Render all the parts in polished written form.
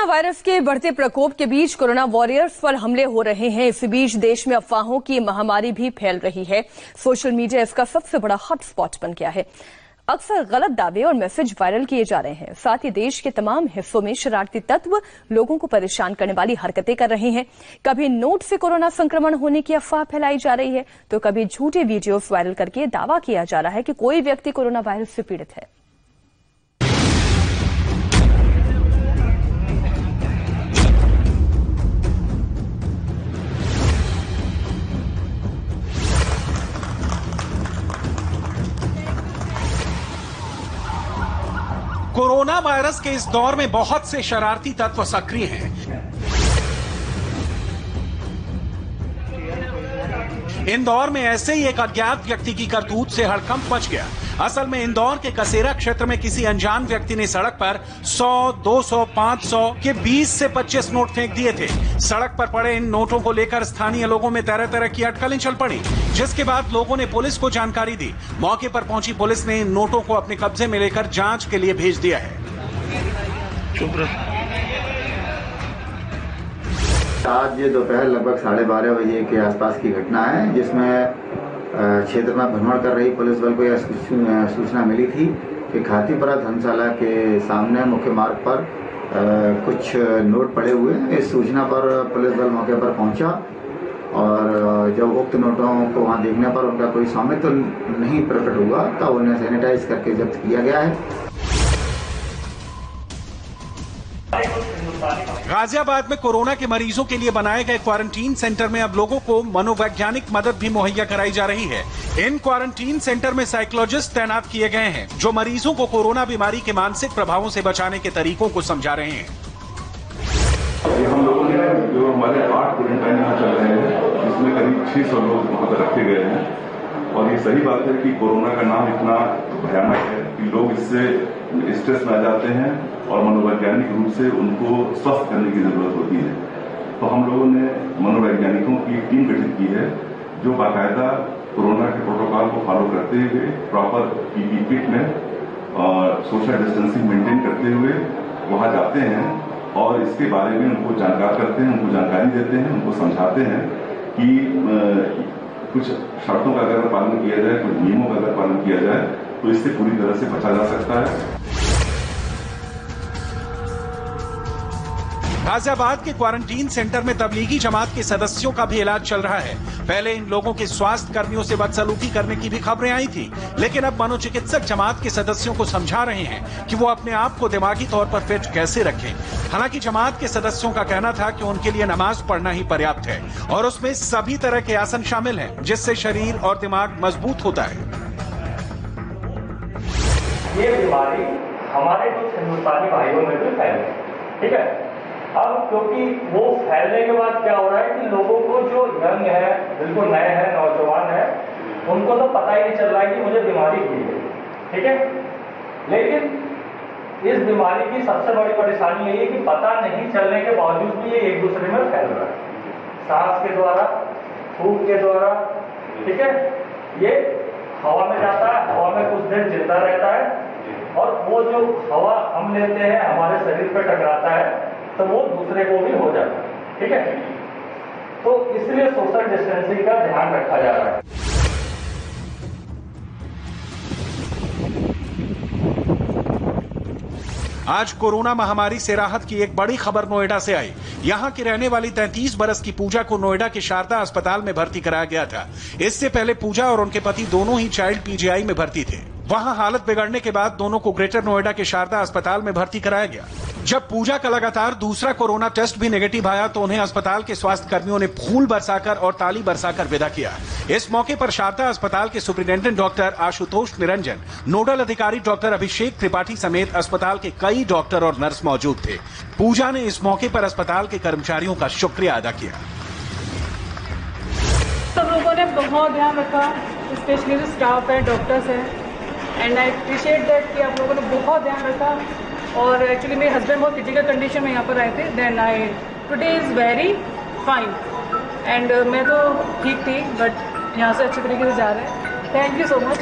Virus के बढ़ते प्रकोप के बीच कोरोना वॉरियर्स पर हमले हो रहे हैं। इसी बीच देश में अफवाहों की महामारी भी फैल रही है। सोशल मीडिया इसका सबसे बड़ा हॉटस्पॉट बन गया है। अक्सर गलत दावे और मैसेज वायरल किए जा रहे हैं। साथ ही देश के तमाम हिस्सों में शरारती तत्व लोगों को परेशान करने वाली हरकतें कर रहे हैं। कभी नोट से कोरोना संक्रमण होने की अफवाह फैलाई जा रही है, तो कभी झूठे वीडियोज वायरल करके दावा किया जा रहा है कि कोई व्यक्ति कोरोना वायरस से पीड़ित है। कोरोना वायरस के इस दौर में बहुत से शरारती तत्व सक्रिय हैं। इंदौर में ऐसे ही एक अज्ञात व्यक्ति की करतूत से हड़कंप मच गया। असल में इंदौर के कसेरा क्षेत्र में किसी अनजान व्यक्ति ने सड़क पर 100, 200, 500 के 20 से 25 नोट फेंक दिए थे। सड़क पर पड़े इन नोटों को लेकर स्थानीय लोगों में तरह तरह की अटकलें चल पड़ी, जिसके बाद लोगों ने पुलिस को जानकारी दी। मौके पर पहुंची पुलिस ने इन नोटों को अपने कब्जे में लेकर जांच के लिए भेज दिया है। आज दोपहर लगभग 12:30 बजे के आसपास की घटना है, जिसमें क्षेत्र में भ्रमण कर रही पुलिस बल को यह सूचना मिली थी कि खातीपुरा धर्मशाला के सामने मुख्य मार्ग पर कुछ नोट पड़े हुए हैं। इस सूचना पर पुलिस बल मौके पर पहुंचा और जब उक्त नोटों को वहां देखने पर उनका कोई स्वामित्व नहीं प्रकट हुआ, तब उन्हें सैनिटाइज करके जब्त किया गया है। गाजियाबाद में कोरोना के मरीजों के लिए बनाए गए क्वारंटीन सेंटर में अब लोगों को मनोवैज्ञानिक मदद भी मुहैया कराई जा रही है। इन क्वारंटीन सेंटर में साइकोलॉजिस्ट तैनात किए गए हैं, जो मरीजों को कोरोना बीमारी के मानसिक प्रभावों से बचाने के तरीकों को समझा रहे हैं। हम लोगों ने जो हमारे 8 क्वारंटाइन यहाँ चल रहे हैं, जिसमें करीब 600 लोग वहाँ पर रखे गए हैं। और ये सही बात है कि कोरोना का नाम इतना भयानक है कि लोग इससे स्ट्रेस में आ जाते हैं और मनोवैज्ञानिक रूप से उनको स्वस्थ करने की जरूरत होती है। तो हम लोगों ने मनोवैज्ञानिकों की टीम गठित की है, जो बाकायदा कोरोना के प्रोटोकॉल को फॉलो करते हुए प्रॉपर पीपी किट में और सोशल डिस्टेंसिंग मेंटेन करते हुए वहां जाते हैं और इसके बारे में उनको जानकार करते हैं, उनको जानकारी देते हैं, उनको समझाते हैं कि कुछ शर्तों का अगर पालन किया जाए, कुछ नियमों का अगर पालन किया जाए, तो इससे पूरी तरह से बचा जा सकता है। गाजियाबाद के क्वारंटीन सेंटर में तबलीगी जमात के सदस्यों का भी इलाज चल रहा है। पहले इन लोगों के स्वास्थ्य कर्मियों से बदसलूकी करने की भी खबरें आई थी, लेकिन अब मनोचिकित्सक जमात के सदस्यों को समझा रहे हैं कि वो अपने आप को दिमागी तौर पर फिट कैसे रखें। हालांकि जमात के सदस्यों का कहना था कि उनके लिए नमाज पढ़ना ही पर्याप्त है और उसमें सभी तरह के आसन शामिल हैं, जिससे शरीर और दिमाग मजबूत होता है। ये बीमारी हमारे कुछ हिंदुस्तानी भाइयों में भी फैली, ठीक है। अब क्योंकि वो फैलने के बाद क्या हो रहा है कि लोगों को जो यंग है, बिल्कुल नए हैं, नौजवान है, उनको तो पता ही नहीं चल रहा है कि मुझे बीमारी हुई है, ठीक है। लेकिन इस बीमारी की सबसे बड़ी परेशानी यही है कि पता नहीं चलने के बावजूद भी ये एक दूसरे में फैल रहा है, सांस के द्वारा, थूक के द्वारा, ठीक है। ये हवा में जाता है, हवा में कुछ देर जिंदा रहता है और वो जो हवा हम लेते हैं हमारे शरीर पर टकराता है तो वो दूसरे को भी हो जाता है, ठीक है। तो इसलिए सोशल डिस्टेंसिंग का ध्यान रखा जा रहा है। आज कोरोना महामारी से राहत की एक बड़ी खबर नोएडा से आई। यहाँ की रहने वाली 33 बरस की पूजा को नोएडा के शारदा अस्पताल में भर्ती कराया गया था। इससे पहले पूजा और उनके पति दोनों ही चाइल्ड पीजीआई में भर्ती थे। वहाँ हालत बिगड़ने के बाद दोनों को ग्रेटर नोएडा के शारदा अस्पताल में भर्ती कराया गया। जब पूजा का लगातार दूसरा कोरोना टेस्ट भी नेगेटिव आया तो उन्हें अस्पताल के स्वास्थ्य कर्मियों ने फूल बरसाकर और ताली बरसाकर विदा किया। इस मौके पर शारदा अस्पताल के superintendent doctor Ashutosh Niranjan, nodal अधिकारी डॉक्टर अभिषेक त्रिपाठी समेत अस्पताल के कई डॉक्टर और नर्स मौजूद थे। पूजा ने इस मौके पर अस्पताल के कर्मचारियों का शुक्रिया अदा किया। सब लोगों ने बहुत ध्यान रखा, स्पेशली जो स्टाफ है, डॉक्टर्स है, एंड आई अप्रिशिएट दैट कि आप लोगों ने बहुत ध्यान रखा। और एक्चुअली मेरे हस्बैंड बहुत क्रिटिकल कंडीशन में यहाँ पर आए थे, then I today is very fine and मैं तो ठीक थी, बट यहाँ से अच्छे तरीके से जा रहे हैं। Thank you so much.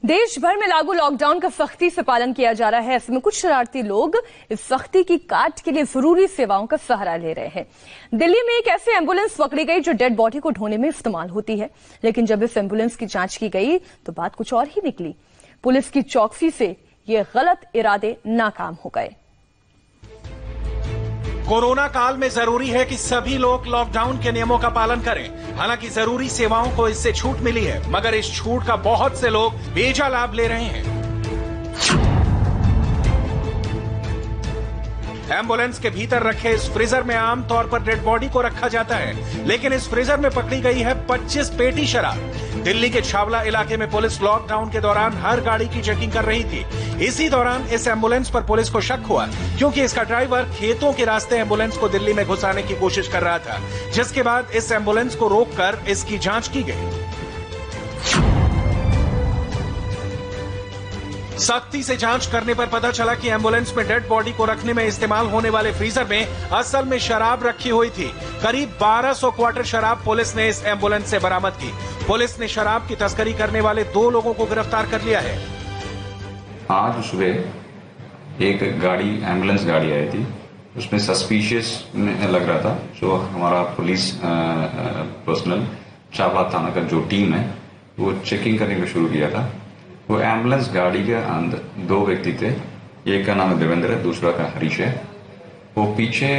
देश भर में लागू लॉकडाउन का सख्ती से पालन किया जा रहा है। ऐसे में कुछ शरारती लोग इस सख्ती की काट के लिए जरूरी सेवाओं का सहारा ले रहे हैं। दिल्ली में एक ऐसी एम्बुलेंस पकड़ी गई जो डेड बॉडी को ढोने में इस्तेमाल होती है, लेकिन जब इस एम्बुलेंस की जांच की गई तो बात कुछ और ही निकली। पुलिस की चौकसी से ये गलत इरादे नाकाम हो गए। कोरोना काल में जरूरी है कि सभी लोग लॉकडाउन के नियमों का पालन करें। हालांकि जरूरी सेवाओं को इससे छूट मिली है, मगर इस छूट का बहुत से लोग बेजा लाभ ले रहे हैं। एम्बुलेंस के भीतर रखे इस फ्रीजर में आमतौर पर डेड बॉडी को रखा जाता है, लेकिन इस फ्रीजर में पकड़ी गई है 25 पेटी शराब। दिल्ली के छावला इलाके में पुलिस लॉकडाउन के दौरान हर गाड़ी की चेकिंग कर रही थी। इसी दौरान इस एम्बुलेंस पर पुलिस को शक हुआ, क्योंकि इसका ड्राइवर खेतों के रास्ते एम्बुलेंस को दिल्ली में घुसाने की कोशिश कर रहा था, जिसके बाद इस एम्बुलेंस को रोककर इसकी जांच की गई। सख्ती से जांच करने पर पता चला कि एम्बुलेंस में डेड बॉडी को रखने में इस्तेमाल होने वाले फ्रीजर में असल में शराब रखी हुई थी। करीब 1200 क्वार्टर शराब पुलिस ने इस एम्बुलेंस से बरामद की। पुलिस ने शराब की तस्करी करने वाले 2 लोगों को गिरफ्तार कर लिया है। आज सुबह एक गाड़ी, एम्बुलेंस गाड़ी आई थी, उसमें सस्पिशियस लग रहा था। जो हमारा पुलिस पर्सनल छावला थाना का जो टीम है वो चेकिंग करने को शुरू किया था। वो एम्बुलेंस गाड़ी के अंदर 2 व्यक्ति थे, एक का नाम है देवेंद्र है, दूसरा का हरीश है। वो पीछे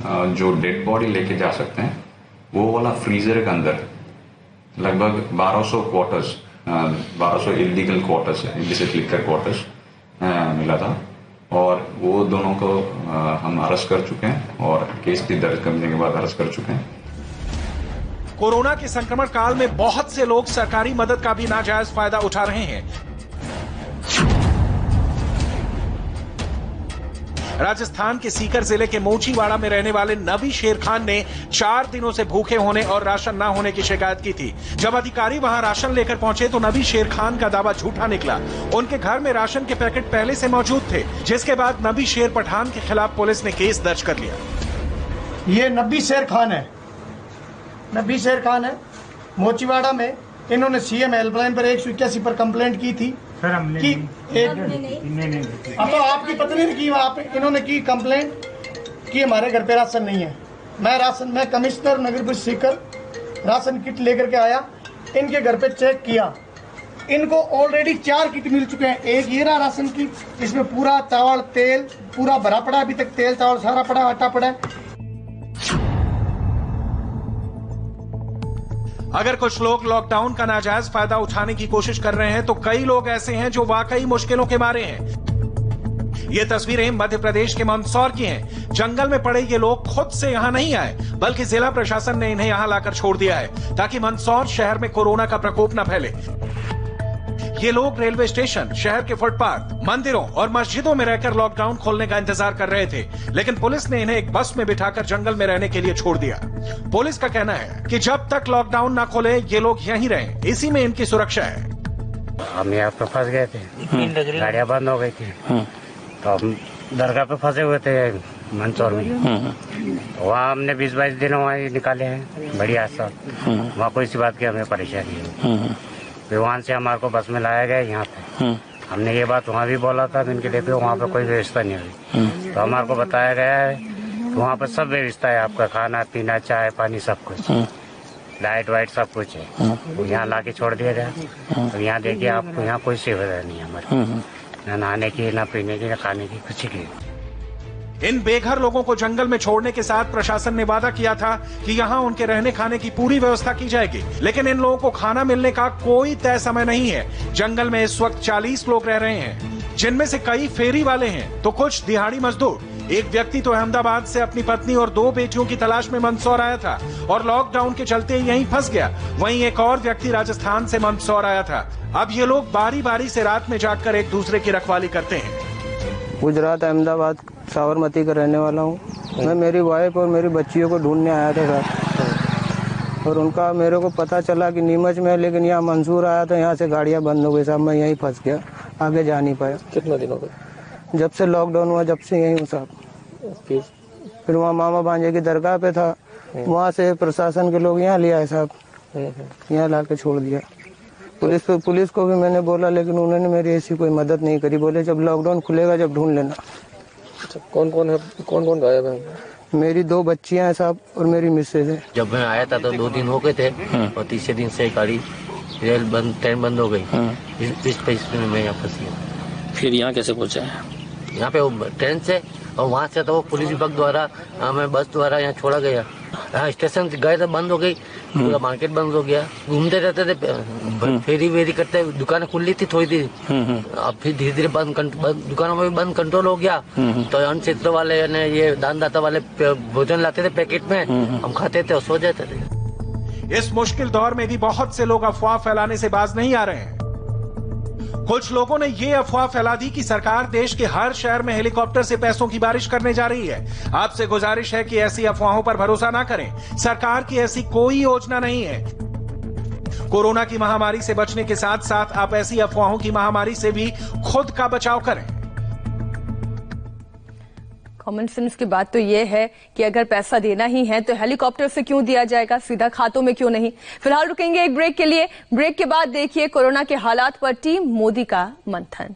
जो डेड बॉडी लेके जा सकते हैं वो वाला फ्रीजर के अंदर लगभग 1200 quarters, 1200 illegal quarters, illicit liquor quarters मिला था, और वो दोनों को हम अरेस्ट कर चुके हैं और केस की दर्ज करने के बाद अरेस्ट कर चुके हैं। कोरोना के संक्रमण काल में बहुत से लोग सरकारी मदद का भी नाजायज फायदा उठा रहे हैं। राजस्थान के सीकर जिले के मोचीवाड़ा में रहने वाले नबी शेर खान ने 4 दिनों से भूखे होने और राशन न होने की शिकायत की थी। जब अधिकारी वहां राशन लेकर पहुंचे तो नबी शेर खान का दावा झूठा निकला। उनके घर में राशन के पैकेट पहले से मौजूद थे, जिसके बाद नबी शेर पठान के खिलाफ पुलिस ने केस दर्ज कर लिया। ये नबी शेर खान है, नबी शेर खान है। मोचीवाड़ा में इन्होंने सीएम हेल्पलाइन पर 181 पर कंप्लेंट की थी कि तो आपकी पत्नी ने की, इन्होंने की कंप्लेंट कि हमारे घर पे राशन नहीं है। मैं कमिश्नर नगर परिषद सीकर राशन किट लेकर के आया, इनके घर पे चेक किया, इनको ऑलरेडी 4 किट मिल चुके हैं। एक ये रहा राशन किट, इसमें पूरा चावल तेल पूरा भरा पड़ा, अभी तक तेल चावल सारा पड़ा, आटा पड़ा है। अगर कुछ लोग लॉकडाउन का नाजायज फायदा उठाने की कोशिश कर रहे हैं तो कई लोग ऐसे हैं जो वाकई मुश्किलों के मारे हैं। ये तस्वीरें मध्य प्रदेश के मंदसौर की हैं। जंगल में पड़े ये लोग खुद से यहाँ नहीं आए, बल्कि जिला प्रशासन ने इन्हें यहाँ लाकर छोड़ दिया है ताकि मंदसौर शहर में कोरोना का प्रकोप न फैले। ये लोग रेलवे स्टेशन, शहर के फुटपाथ, मंदिरों और मस्जिदों में रहकर लॉकडाउन खोलने का इंतजार कर रहे थे, लेकिन पुलिस ने इन्हें एक बस में बिठाकर जंगल में रहने के लिए छोड़ दिया। पुलिस का कहना है कि जब तक लॉकडाउन ना खोले ये लोग यहीं रहें, इसी में इनकी सुरक्षा है। हम यहाँ पे फंस गए थे, गाड़ियाँ बंद हो गई थी, तो हम दरगाह पे फंसे हुए थे मंदसौर में। वहाँ हमने 20-22 दिन वहाँ निकाले हैं बढ़िया सा। वहाँ कोई सी बात की हमें परेशानी है। फिर वहाँ से हमारे को बस में लाया गया यहाँ पे। हमने ये बात वहाँ भी बोला था कि इनके लिए वहाँ पे कोई व्यवस्था नहीं हुई, तो हमारे को बताया गया है कि वहाँ पे सब व्यवस्था है, आपका खाना पीना चाय पानी सब कुछ, लाइट वाइट सब कुछ है। तो यहाँ ला के छोड़ दिया गया। तो यहाँ देखिए आपको यहाँ कोई सुविधा नहीं है हमारी, न नहाने की, न पीने की, न खाने की, कुछ की। इन बेघर लोगों को जंगल में छोड़ने के साथ प्रशासन ने वादा किया था कि यहाँ उनके रहने खाने की पूरी व्यवस्था की जाएगी, लेकिन इन लोगों को खाना मिलने का कोई तय समय नहीं है। जंगल में इस वक्त 40 लोग रह रहे हैं, जिनमें से कई फेरी वाले हैं तो कुछ दिहाड़ी मजदूर। एक व्यक्ति तो अहमदाबाद से अपनी पत्नी और 2 बेटियों की तलाश में मंदसौर आया था और लॉकडाउन के चलते यहीं फंस गया। वहीं एक और व्यक्ति राजस्थान से मंदसौर आया था। अब ये लोग बारी बारी से रात में जागकर एक दूसरे की रखवाली करते हैं। गुजरात अहमदाबाद साबरमती का रहने वाला हूँ। मैं मेरी वाइफ और मेरी बच्चियों को ढूंढने आया था सर, और उनका मेरे को पता चला कि नीमच में है, लेकिन यहाँ मंसूर आया तो यहाँ से गाड़ियाँ बंद हो गई साहब। मैं यहीं फंस गया, आगे जा नहीं पाया। कितना दिन हो गए? जब से लॉकडाउन हुआ जब से यहीं हूँ साहब। फिर वहाँ मामा भांजे की दरगाह पे था, वहाँ से प्रशासन के लोग यहाँ ले आए साहब, यहाँ ला के छोड़ दिया। पुलिस को भी मैंने बोला, लेकिन उन्होंने मेरी ऐसी कोई मदद नहीं करी। बोले जब लॉकडाउन खुलेगा जब ढूंढ लेना। अच्छा, कौन कौन गायब है? मेरी 2 बच्चियां हैं साहब और मेरी मिसेज है। जब मैं आया था तो 2 दिन हो गए थे और तीसरे दिन से गाड़ी ट्रेन बंद हो गई। इस परिस्थिति में मैं यहाँ फंसी हूँ। फिर यहाँ कैसे पहुँचा है? यहाँ पे ट्रेन से और वहाँ से तो पुलिस विभाग द्वारा हमें बस द्वारा यहाँ छोड़ा गया। यहाँ स्टेशन गए तो बंद हो गई, पूरा मार्केट बंद हो गया। घूमते रहते थे, फेरी वेरी करते, दुकानें खुली थी थोड़ी देर। अब फिर धीरे धीरे दुकानों में भी बंद कंट्रोल हो गया। तो अन्न क्षेत्र वाले ने ये दानदाता वाले भोजन लाते थे पैकेट में, हम खाते थे और सो जाते थे। इस मुश्किल दौर में भी बहुत से लोग अफवाह फैलाने से बाज नहीं आ रहे हैं। कुछ लोगों ने ये अफवाह फैला दी कि सरकार देश के हर शहर में हेलीकॉप्टर से पैसों की बारिश करने जा रही है। आपसे गुजारिश है कि ऐसी अफवाहों पर भरोसा ना करें। सरकार की ऐसी कोई योजना नहीं है। कोरोना की महामारी से बचने के साथ साथ आप ऐसी अफवाहों की महामारी से भी खुद का बचाव करें। कॉमन सेंस की बात तो ये है कि अगर पैसा देना ही है तो हेलीकॉप्टर से क्यों दिया जाएगा, सीधा खातों में क्यों नहीं। फिलहाल रुकेंगे एक ब्रेक के लिए। ब्रेक के बाद देखिए कोरोना के हालात पर टीम मोदी का मंथन।